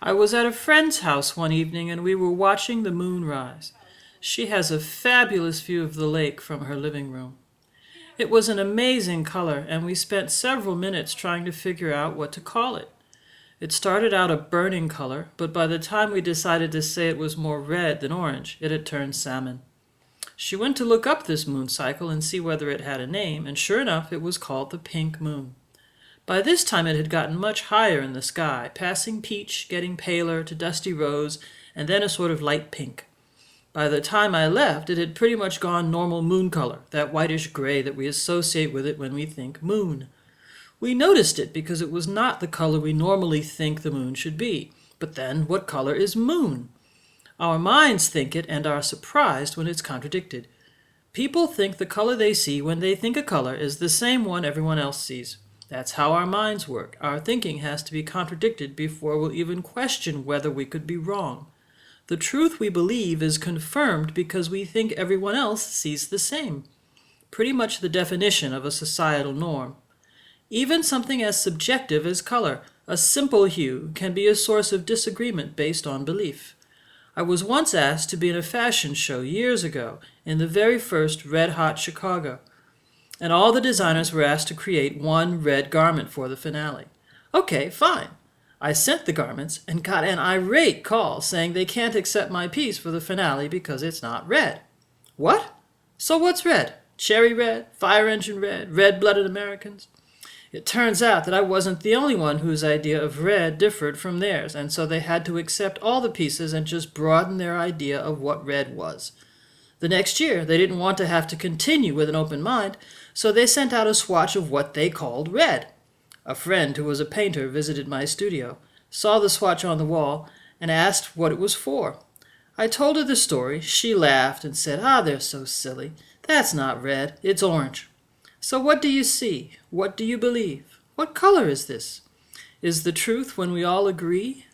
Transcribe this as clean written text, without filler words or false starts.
I was at a friend's house one evening and we were watching the moon rise. She has a fabulous view of the lake from her living room. It was an amazing color, and we spent several minutes trying to figure out what to call it. It started out a burning color, but by the time we decided to say it was more red than orange, it had turned salmon. She went to look up this moon cycle and see whether it had a name, and sure enough, it was called the pink moon. By this time it had gotten much higher in the sky, passing peach, getting paler to dusty rose, and then a sort of light pink. By the time I left, it had pretty much gone normal moon color, that whitish gray that we associate with it when we think moon. We noticed it because it was not the color we normally think the moon should be. But then, what color is moon? Our minds think it and are surprised when it's contradicted. People think the color they see when they think a color is the same one everyone else sees. That's how our minds work. Our thinking has to be contradicted before we'll even question whether we could be wrong. The truth we believe is confirmed because we think everyone else sees the same. Pretty much the definition of a societal norm. Even something as subjective as color, a simple hue, can be a source of disagreement based on belief. I was once asked to be in a fashion show years ago, in the very first Red Hot Chicago, and all the designers were asked to create one red garment for the finale. Okay, fine. I sent the garments and got an irate call saying they can't accept my piece for the finale because it's not red. What? So what's red? Cherry red? Fire engine red? Red-blooded Americans? It turns out that I wasn't the only one whose idea of red differed from theirs, and so they had to accept all the pieces and just broaden their idea of what red was. The next year, they didn't want to have to continue with an open mind, so they sent out a swatch of what they called red. A friend who was a painter visited my studio, saw the swatch on the wall, and asked what it was for. I told her the story. She laughed and said, they're so silly. That's not red, it's orange. So what do you see? What do you believe? What color is this? Is the truth when we all agree?